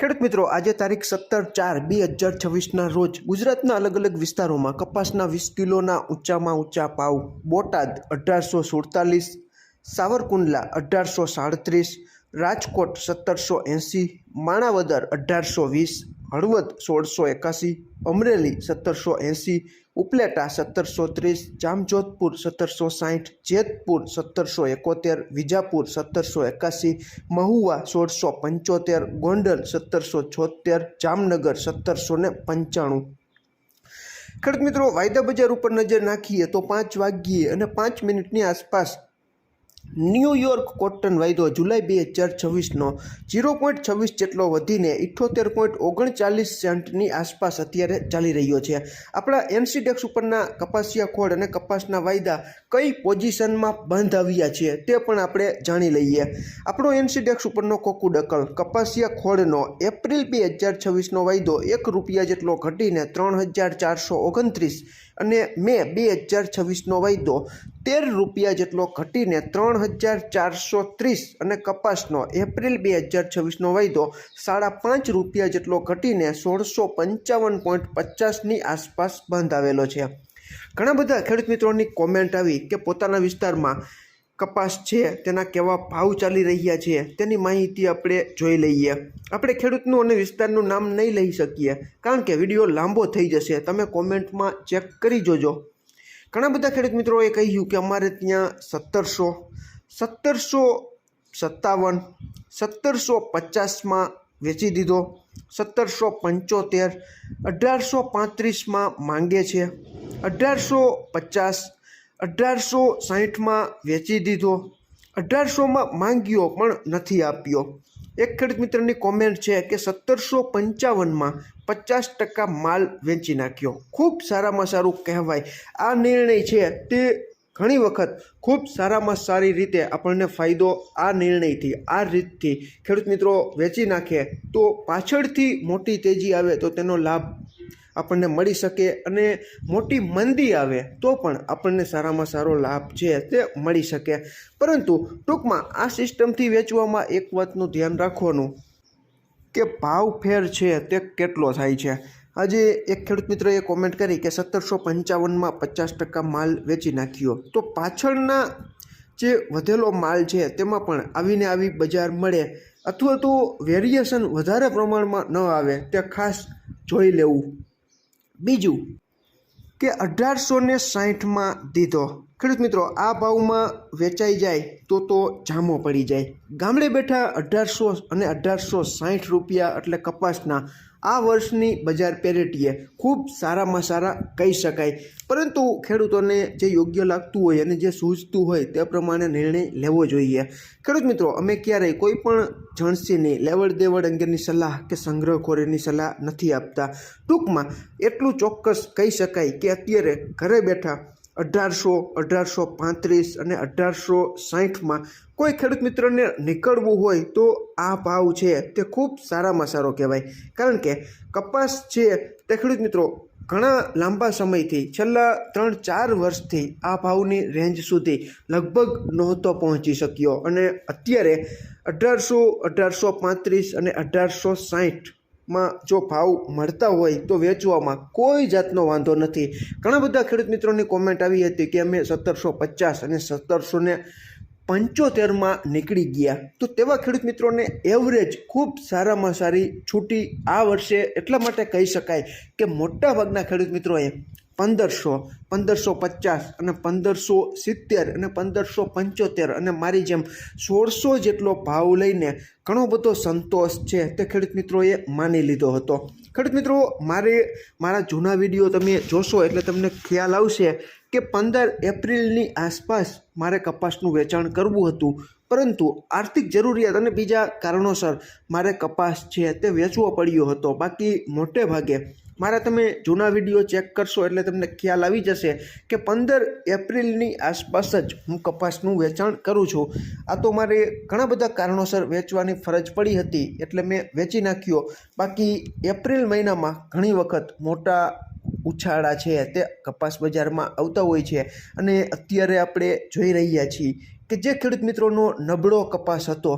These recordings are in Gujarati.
ખેડૂત મિત્રો, આજે તારીખ 17/4/2026ના રોજ ગુજરાતના અલગ અલગ વિસ્તારોમાં કપાસના 20 કિલોના ઊંચામાં ઊંચા ભાવ. બોટાદ 1847, સાવરકુંડલા 1837, રાજકોટ 1780, માણાવદર 1820, હળવદ 1681, અમરેલી 1780, ઉપલેટા 1730, જામજોધપુર 1760, જેતપુર 1771, વિજાપુર 1781, મહુવા 1675, ગોંડલ 1776, જામનગર 1795. ખેડૂત મિત્રો, વાયદા બજાર ઉપર નજર નાખીએ તો 5 વાગ્યે અને 5 મિનિટની આસપાસ ન્યૂયોર્ક કોટન વાયદો જુલાઈ 2026નો 0.26 જેટલો વધીને 78.39 સેન્ટની આસપાસ અત્યારે ચાલી રહ્યો છે. આપણા એનસીડેક્સ ઉપરના કપાસિયા ખોળ અને કપાસના વાયદા કઈ પોઝિશનમાં બંધ આવ્યા છે તે પણ આપણે જાણી લઈએ. આપણો એનસીડેક્સ ઉપરનો કોકુડકલ કપાસિયા ખોળનો એપ્રિલ 2026નો વાયદો ₹1 જેટલો ઘટીને 3429 અને મે 2026નો વાયદો ₹13 જેટલો ઘટીને 3430 અને કપાસનો એપ્રિલ 2026નો વાયદો ₹5.5 જેટલો ઘટીને 1655.50ની આસપાસ બંધ આવેલો છે. ઘણા બધા ખેડૂત મિત્રોની કોમેન્ટ આવી કે પોતાના વિસ્તારમાં કપાસ છે તેના કેવા ભાવ ચાલી રહ્યા છે તેની માહિતી આપણે જોઈ લઈએ. આપણે ખેડૂતનું અને વિસ્તારનું નામ નહીં લઈ શકીએ કારણ કે વિડીયો લાંબો થઈ જશે. તમે કોમેન્ટમાં ચેક કરી જોજો. ઘણા બધા ખેડૂત મિત્રોએ કહ્યું કે અમારે ત્યાં 1757, 1750માં વેચી દીધો, 1775, 1835માં માંગે છે, 1850, 1860માં વેચી દીધો, 1800માં માંગ્યો પણ નથી આપ્યો. એક ખેડૂત મિત્રની કોમેન્ટ છે કે 1755માં 50% માલ વેચી નાખ્યો. ખૂબ સારામાં સારું કહેવાય. આ નિર્ણય છે તે ઘણી વખત ખૂબ સારામાં સારી રીતે આપણને ફાયદો આ નિર્ણયથી, આ રીતથી ખેડૂત મિત્રો વેચી નાખે તો પાછળથી મોટી તેજી આવે તો તેનો લાભ આપણને મળી શકે અને મોટી મંદી આવે તો પણ આપણને સારામાં સારો લાભ છે તે મળી શકે. પરંતુ ટૂંકમાં આ સિસ્ટમથી વેચવામાં એક વાતનું ધ્યાન રાખવાનું કે ભાવ ફેર છે તે કેટલો થાય છે. આજે એક ખેડૂત મિત્રએ કોમેન્ટ કરી કે 1755માં 50% માલ વેચી નાખ્યો, તો પાછળના જે વધેલો માલ છે તેમાં પણ આવીને આવી બજાર મળે અથવા તો વેરિએશન વધારે પ્રમાણમાં ન આવે તે ખાસ જોઈ લેવું. બીજું કે 1860માં દીધો. ખેડૂત મિત્રો, આ ભાવમાં વેચાઈ જાય તો જામો પડી જાય. ગામડે બેઠા 1800 અને ₹1860 એટલે કપાસના આ વર્ષની બજાર પેરેટીએ ખૂબ સારામાં સારા કહી શકાય. પરંતુ ખેડૂતોને જે યોગ્ય લાગતું હોય અને જે સૂઝતું હોય તે પ્રમાણે નિર્ણય લેવો જોઈએ. ખેડૂત મિત્રો, અમે ક્યારેય કોઈ પણ જણસીની લેવડ દેવડ અંગેની સલાહ કે સંગ્રહખોરીની સલાહ નથી આપતા. ટૂંકમાં એટલું ચોક્કસ કહી શકાય કે અત્યારે ઘરે બેઠા 1800, 1835 અને 1860માં કોઈ ખેડૂત મિત્રને નીકળવું હોય તો આ ભાવ છે તે ખૂબ સારામાં સારો કહેવાય. કારણ કે કપાસ છે તે ખેડૂત મિત્રો ઘણા લાંબા સમયથી, છેલ્લા 3-4 વર્ષથી આ ભાવની રેન્જ સુધી લગભગ નહોતો પહોંચી શક્યો અને અત્યારે 1800, 1835 અને 1860માં જો ભાવ મળતા હોય તો વેચવામાં કોઈ જાતનો વાંધો નથી. ઘણા બધા ખેડૂત મિત્રોની કોમેન્ટ આવી હતી કે અમે 1750 અને 1775માં નીકળી ગયા. તો તેવા ખેડૂત મિત્રોને એવરેજ ખૂબ સારામાં સારી છૂટી આ વર્ષે એટલા માટે કહી શકાય કે મોટાભાગના ખેડૂત મિત્રોએ 1500, 1550 અને 1570 અને 1575 અને મારી જેમ 1600 જેટલો ભાવ લઈને ઘણો બધો સંતોષ છે તે ખેડૂત મિત્રોએ માની લીધો હતો. ખેડૂત મિત્રો, મારા જૂના વિડીયો તમે જોશો એટલે તમને ખ્યાલ આવશે કે 15 એપ્રિલની આસપાસ મારે કપાસનું વેચાણ કરવું હતું, પરંતુ આર્થિક જરૂરિયાત અને બીજા કારણોસર મારે કપાસ છે તે વેચવો પડ્યો હતો. બાકી મોટે ભાગે મારા તમે જૂના વિડીયો ચેક કરશો એટલે તમને ખ્યાલ આવી જશે કે 15 એપ્રિલની આસપાસ જ હું કપાસનું વેચાણ કરું છું. આ તો મારે ઘણા બધા કારણોસર વેચવાની ફરજ પડી હતી એટલે મેં વેચી નાખ્યો. બાકી એપ્રિલ મહિનામાં ઘણી વખત મોટા ઉછાળા છે તે કપાસ બજારમાં આવતા હોય છે અને અત્યારે આપણે જોઈ રહ્યા છીએ કે જે ખેડૂત મિત્રોનો નબળો કપાસ હતો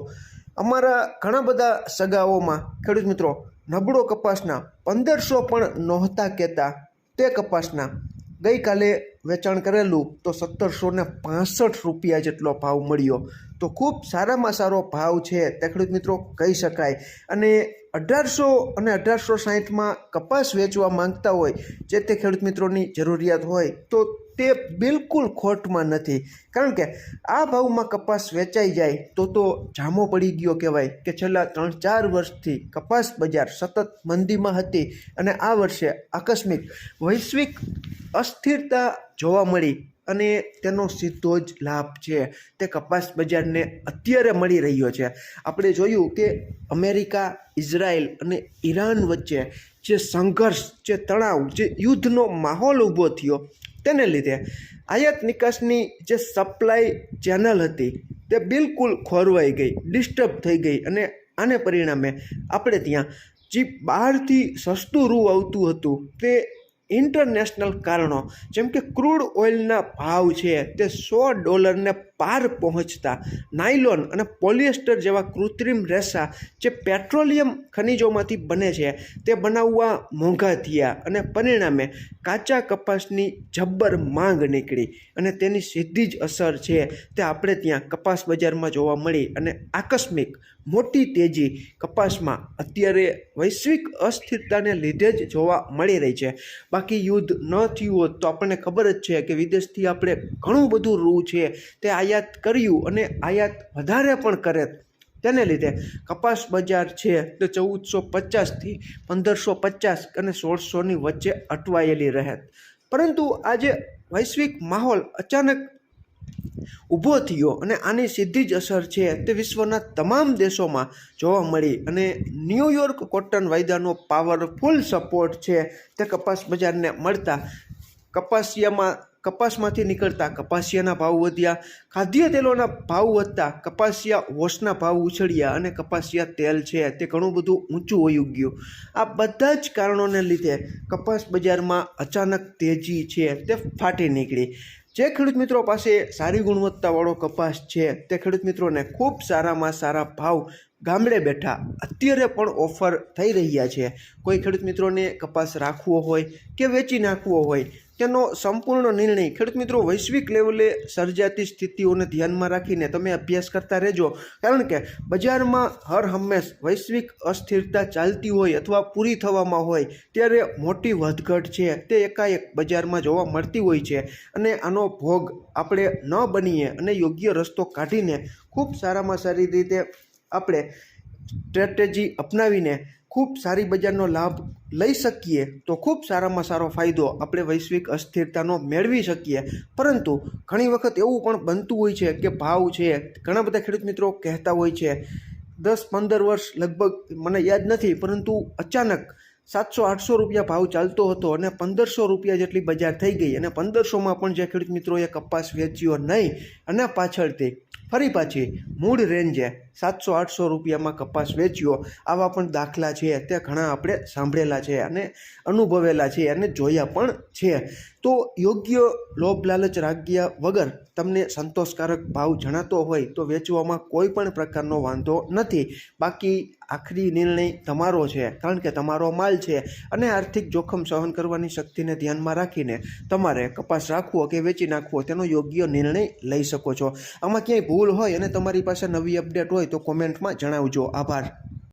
અમારા ઘણા બધા સગાઓમાં ખેડૂત મિત્રો નબળો કપાસના 1500 પણ નહોતા કહેતા. તે કપાસના ગઈકાલે વેચાણ કરેલું તો 1765 રૂપિયા જેટલો ભાવ મળ્યો. તો ખૂબ સારામાં સારો ભાવ છે તે ખેડૂત મિત્રો કહી શકાય. અને 1800 અને 1860માં કપાસ વેચવા માંગતા હોય જે તે ખેડૂત મિત્રોની જરૂરિયાત હોય તો તે બિલકુલ ખોટમાં નથી. કારણ કે આ ભાવમાં કપાસ વેચાઈ જાય તો જામો પડી ગયો કહેવાય કે છેલ્લા 3-4 વર્ષથી કપાસ બજાર સતત મંદીમાં હતી અને આ વર્ષે આકસ્મિક વૈશ્વિક અસ્થિરતા જોવા મળી અને તેનો સીધો જ લાભ છે તે કપાસ બજારને અત્યારે મળી રહ્યો છે. આપણે જોયું કે અમેરિકા, ઇઝરાયલ અને ઈરાન વચ્ચે જે સંઘર્ષ, જે તણાવ, જે યુદ્ધનો માહોલ ઊભો થયો તેને લીધે આયાત નિકાસની જે સપ્લાય ચેનલ હતી તે બિલકુલ ખોરવાઈ ગઈ, ડિસ્ટર્બ થઈ ગઈ અને આને પરિણામે આપણે ત્યાં જે બહારથી સસ્તું રૂ આવતું હતું તે ઇન્ટરનેશનલ કારણો જેમ કે ક્રૂડ ઓઇલના ભાવ છે તે $100 પાર પહોંચતા નાયલોન અને પોલિએસ્ટર જેવા કૃત્રિમ રેસા જે પેટ્રોલિયમ ખનિજોમાંથી બને છે તે બનાવવા મોંઘા થયા અને પરિણામે કાચા કપાસની જબ્બર માંગ નીકળી અને તેની સીધી જ અસર છે તે આપણે ત્યાં કપાસ બજારમાં જોવા મળી અને આકસ્મિક મોટી તેજી કપાસમાં અત્યારે વૈશ્વિક અસ્થિરતાને લીધે જ જોવા મળી રહી છે. બાકી યુદ્ધ ન થયું હોત તો આપણને ખબર જ છે કે વિદેશથી આપણે ઘણું બધું રૂ છે તે આયાત કર્યું અને આયાત વધારે પણ કરે તેને લીધે કપાસ બજાર છે તે 1450થી 1550 અને 1600ની વચ્ચે અટવાયેલી રહે. પરંતુ આજે વૈશ્વિક માહોલ અચાનક ઊભો થયો અને આની સીધી જ અસર છે તે વિશ્વના તમામ દેશોમાં જોવા મળી અને ન્યૂયોર્ક કોટન વાયદાનો પાવરફુલ સપોર્ટ છે તે કપાસ બજારને મળતા કપાસમાંથી નીકળતા કપાસિયાના ભાવ વધ્યા, ખાદ્ય તેલોના ભાવ વધતા કપાસિયા વોશના ભાવ ઉછળ્યા અને કપાસિયા તેલ છે તે ઘણું બધું ઊંચું વયું ગયું. આ બધા જ કારણોને લીધે કપાસ બજારમાં અચાનક તેજી છે તે ફાટી નીકળી. જે ખેડૂત મિત્રો પાસે સારી ગુણવત્તાવાળો કપાસ છે તે ખેડૂત મિત્રોને ખૂબ સારામાં સારા ભાવ ગામડે બેઠા અત્યારે પણ ઓફર થઈ રહ્યા છે. કોઈ ખેડૂત મિત્રોને કપાસ રાખવો હોય કે વેચી નાખવો હોય તેનો સંપૂર્ણ નિર્ણય ખેડૂત મિત્રો વૈશ્વિક લેવલે સર્જાતી સ્થિતિઓને ધ્યાનમાં રાખીને તમે અભ્યાસ કરતા રહેજો. કારણ કે બજારમાં હર હંમેશ વૈશ્વિક અસ્થિરતા ચાલતી હોય અથવા પૂરી થવામાં હોય ત્યારે મોટી વધઘટ છે તે એકાએક બજારમાં જોવા મળતી હોય છે અને આનો ભોગ આપણે ન બનીએ અને યોગ્ય રસ્તો કાઢીને ખૂબ સારામાં સારી રીતે આપણે સ્ટ્રેટેજી અપનાવીને ખૂબ સારી બજારનો લાભ લઈ શકીએ તો ખૂબ સારામાં સારો ફાયદો આપણે વૈશ્વિક અસ્થિરતાનો મેળવી શકીએ. પરંતુ ઘણી વખત એવું પણ બનતું હોય છે કે ભાવ છે ઘણા બધા ખેડૂત મિત્રો કહેતા હોય છે 10-15 વર્ષ લગભગ મને યાદ નથી પરંતુ અચાનક 700-800 રૂપિયા ભાવ ચાલતો હતો અને 1500 રૂપિયા જેટલી બજાર થઈ ગઈ અને 1500માં પણ જે ખેડૂત મિત્રોએ કપાસ વેચ્યો નહીં અને પાછળથી ફરી પાછી મૂળ રેન્જે 700-800 રૂપિયામાં કપાસ વેચ્યો. આવા પણ દાખલા છે તે ઘણા આપણે સાંભળેલા છે અને અનુભવેલા છે અને જોયા પણ છે. તો યોગ્ય લોભ લાલચ રાખ્યા વગર તમને સંતોષકારક ભાવ જણાતો હોય તો વેચવામાં કોઈ પણ પ્રકારનો વાંધો નથી. બાકી આખરી નિર્ણય તમારો છે કારણ કે તમારો માલ છે અને આર્થિક જોખમ સહન કરવાની શક્તિને ધ્યાનમાં રાખીને તમારે કપાસ રાખવો કે વેચી નાખવો તેનો યોગ્ય નિર્ણય લઈ શકો છો. આમાં ક્યાંય ભૂલ હોય અને તમારી પાસે નવી અપડેટ હોય તો કોમેન્ટમાં જણાવજો. આભાર.